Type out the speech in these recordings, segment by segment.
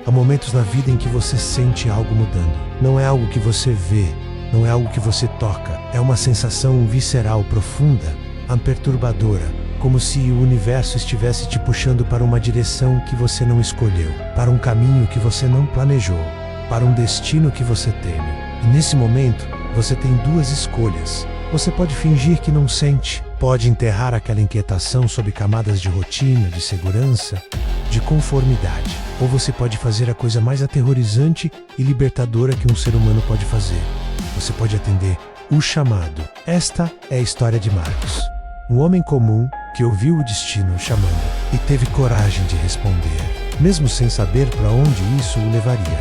Há momentos na vida em que você sente algo mudando. Não é algo que você vê, não é algo que você toca. É uma sensação visceral profunda, perturbadora, como se o universo estivesse te puxando para uma direção que você não escolheu, para um caminho que você não planejou, para um destino que você teme. E nesse momento, você tem duas escolhas. Você pode fingir que não sente, pode enterrar aquela inquietação sob camadas de rotina, de segurança, de conformidade. Ou você pode fazer a coisa mais aterrorizante e libertadora que um ser humano pode fazer. Você pode atender o chamado. Esta é a história de Marcos. Um homem comum que ouviu o destino chamando e teve coragem de responder, mesmo sem saber para onde isso o levaria.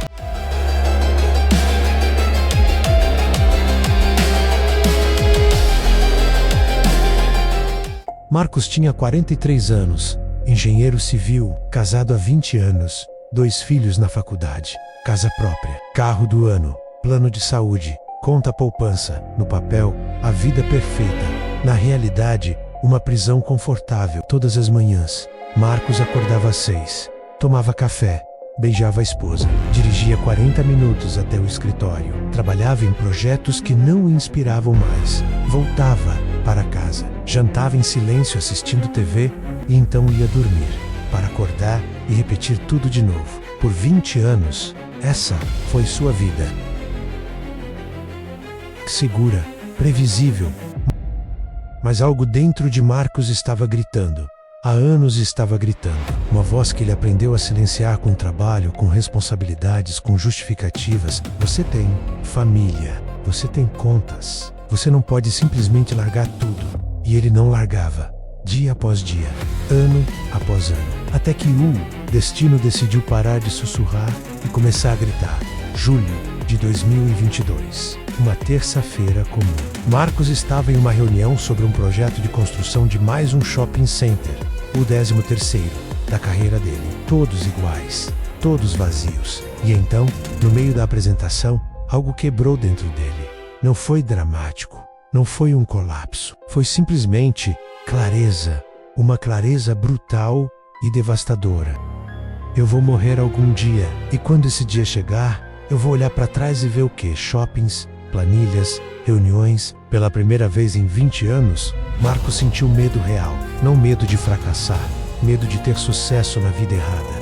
Marcos tinha 43 anos, engenheiro civil, casado há 20 anos, 2 filhos na faculdade, casa própria, carro do ano, plano de saúde, conta poupança, no papel, a vida perfeita. Na realidade, uma prisão confortável. Todas as manhãs, Marcos acordava às 6, tomava café, beijava a esposa, dirigia 40 minutos até o escritório, trabalhava em projetos que não o inspiravam mais, voltava para casa, jantava em silêncio assistindo TV e então ia dormir, para acordar e repetir tudo de novo. Por 20 anos, essa foi sua vida. Segura, previsível. Mas algo dentro de Marcos estava gritando. Há anos estava gritando. Uma voz que ele aprendeu a silenciar com trabalho, com responsabilidades, com justificativas. Você tem família, você tem contas. Você não pode simplesmente largar tudo. E ele não largava. Dia após dia, ano após ano. Até que o destino decidiu parar de sussurrar e começar a gritar. Julho de 2022. Uma terça-feira comum. Marcos estava em uma reunião sobre um projeto de construção de mais um shopping center, o 13º da carreira dele. Todos iguais, todos vazios. E então, no meio da apresentação, algo quebrou dentro dele. Não foi dramático, não foi um colapso. Foi simplesmente clareza. Uma clareza brutal e devastadora. Eu vou morrer algum dia, e quando esse dia chegar, eu vou olhar para trás e ver o quê? Shoppings, planilhas, reuniões. Pela primeira vez em 20 anos, Marcos sentiu medo real. Não medo de fracassar, medo de ter sucesso na vida errada.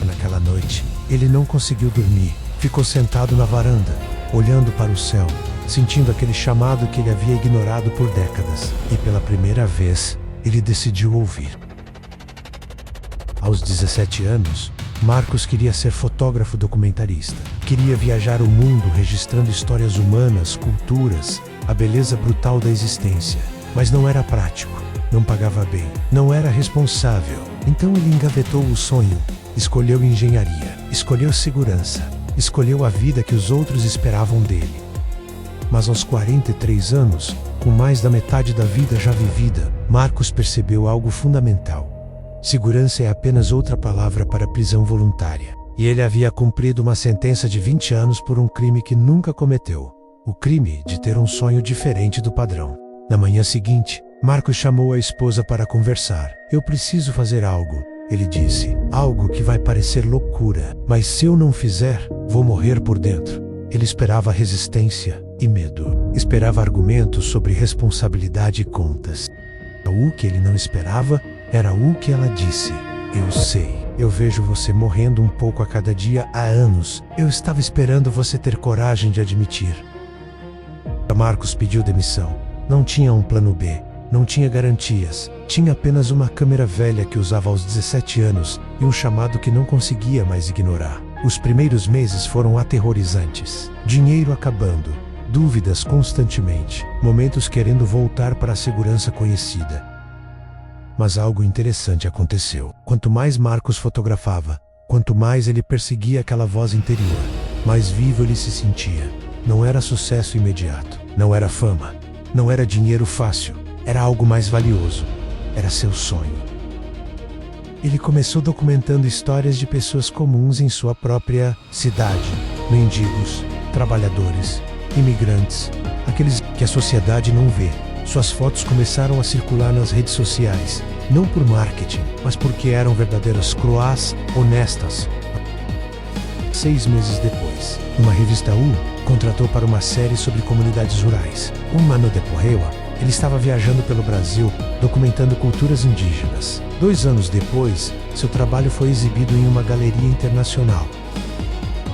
Naquela noite, ele não conseguiu dormir. Ficou sentado na varanda, olhando para o céu, sentindo aquele chamado que ele havia ignorado por décadas. E pela primeira vez, ele decidiu ouvir. Aos 17 anos, Marcos queria ser fotógrafo documentarista. Queria viajar o mundo registrando histórias humanas, culturas, a beleza brutal da existência. Mas não era prático, não pagava bem, não era responsável. Então ele engavetou o sonho, escolheu engenharia, escolheu segurança, escolheu a vida que os outros esperavam dele. Mas aos 43 anos, com mais da metade da vida já vivida, Marcos percebeu algo fundamental. Segurança é apenas outra palavra para prisão voluntária. E ele havia cumprido uma sentença de 20 anos por um crime que nunca cometeu. O crime de ter um sonho diferente do padrão. Na manhã seguinte, Marcos chamou a esposa para conversar. Eu preciso fazer algo, ele disse. Algo que vai parecer loucura. Mas se eu não fizer, vou morrer por dentro. Ele esperava resistência e medo. Esperava argumentos sobre responsabilidade e contas. O que ele não esperava era o que ela disse. Eu sei. Eu vejo você morrendo um pouco a cada dia há anos. Eu estava esperando você ter coragem de admitir. Marcos pediu demissão. Não tinha um plano B. Não tinha garantias. Tinha apenas uma câmera velha que usava aos 17 anos e um chamado que não conseguia mais ignorar. Os primeiros meses foram aterrorizantes. Dinheiro acabando. Dúvidas constantemente. Momentos querendo voltar para a segurança conhecida. Mas algo interessante aconteceu. Quanto mais Marcos fotografava, quanto mais ele perseguia aquela voz interior, mais vivo ele se sentia. Não era sucesso imediato, não era fama, não era dinheiro fácil, era algo mais valioso, era seu sonho. Ele começou documentando histórias de pessoas comuns em sua própria cidade, mendigos, trabalhadores, imigrantes, aqueles que a sociedade não vê. Suas fotos começaram a circular nas redes sociais, não por marketing, mas porque eram verdadeiras croás, honestas. 6 meses depois, uma revista contratou para uma série sobre comunidades rurais. Um ano depois, ele estava viajando pelo Brasil, documentando culturas indígenas. 2 anos depois, seu trabalho foi exibido em uma galeria internacional.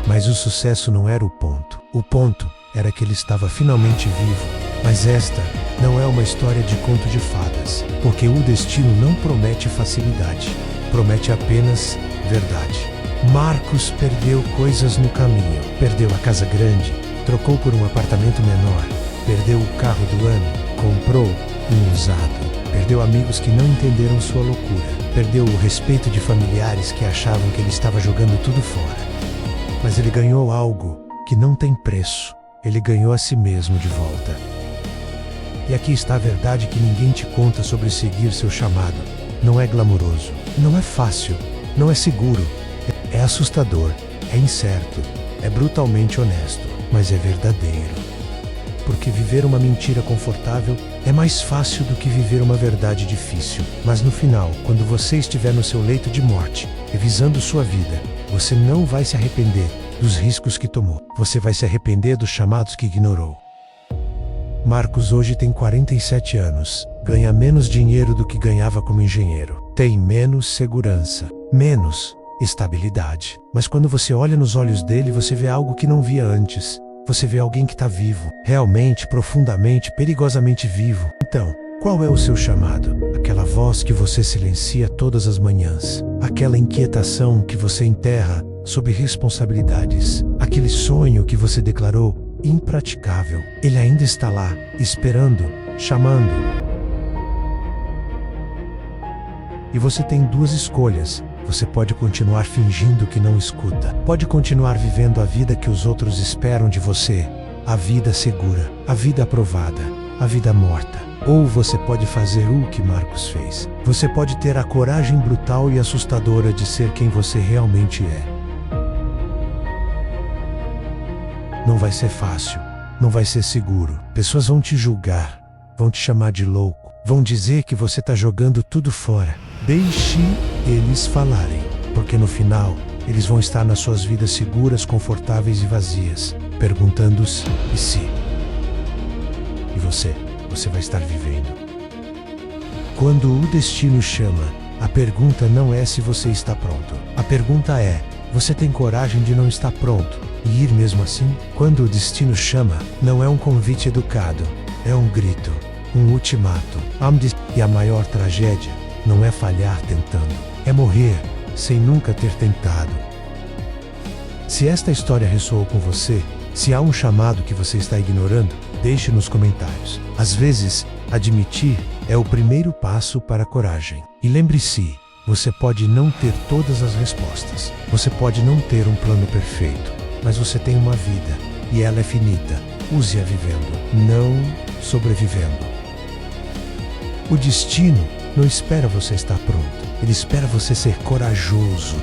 Mas o sucesso não era o ponto. O ponto era que ele estava finalmente vivo. Mas esta não é uma história de conto de fadas, porque o destino não promete facilidade, promete apenas verdade. Marcos perdeu coisas no caminho. Perdeu a casa grande, trocou por um apartamento menor, perdeu o carro do ano, comprou um usado, perdeu amigos que não entenderam sua loucura, perdeu o respeito de familiares que achavam que ele estava jogando tudo fora. Mas ele ganhou algo que não tem preço. Ele ganhou a si mesmo de volta. E aqui está a verdade que ninguém te conta sobre seguir seu chamado. Não é glamouroso, não é fácil, não é seguro. É assustador, é incerto, é brutalmente honesto, mas é verdadeiro. Porque viver uma mentira confortável é mais fácil do que viver uma verdade difícil. Mas no final, quando você estiver no seu leito de morte, revisando sua vida, você não vai se arrepender dos riscos que tomou. Você vai se arrepender dos chamados que ignorou. Marcos hoje tem 47 anos, ganha menos dinheiro do que ganhava como engenheiro, tem menos segurança, menos estabilidade. Mas quando você olha nos olhos dele, você vê algo que não via antes. Você vê alguém que está vivo, realmente, profundamente, perigosamente vivo. Então, qual é o seu chamado? Aquela voz que você silencia todas as manhãs, aquela inquietação que você enterra sob responsabilidades, aquele sonho que você declarou impraticável. Ele ainda está lá, esperando, chamando. E você tem 2 escolhas. Você pode continuar fingindo que não escuta. Pode continuar vivendo a vida que os outros esperam de você. A vida segura, a vida aprovada, a vida morta. Ou você pode fazer o que Marcos fez. Você pode ter a coragem brutal e assustadora de ser quem você realmente é. Não vai ser fácil, não vai ser seguro. Pessoas vão te julgar, vão te chamar de louco, vão dizer que você está jogando tudo fora. Deixe eles falarem, porque no final, eles vão estar nas suas vidas seguras, confortáveis e vazias, perguntando-se e se. E você vai estar vivendo. Quando o destino chama, a pergunta não é se você está pronto. A pergunta é, você tem coragem de não estar pronto e ir mesmo assim? Quando o destino chama, não é um convite educado, é um grito, um ultimato. E a maior tragédia não é falhar tentando, é morrer sem nunca ter tentado. Se esta história ressoou com você, se há um chamado que você está ignorando, deixe nos comentários. Às vezes, admitir é o primeiro passo para a coragem. E lembre-se, você pode não ter todas as respostas, você pode não ter um plano perfeito, mas você tem uma vida, e ela é finita. Use-a vivendo, não sobrevivendo. O destino não espera você estar pronto, ele espera você ser corajoso.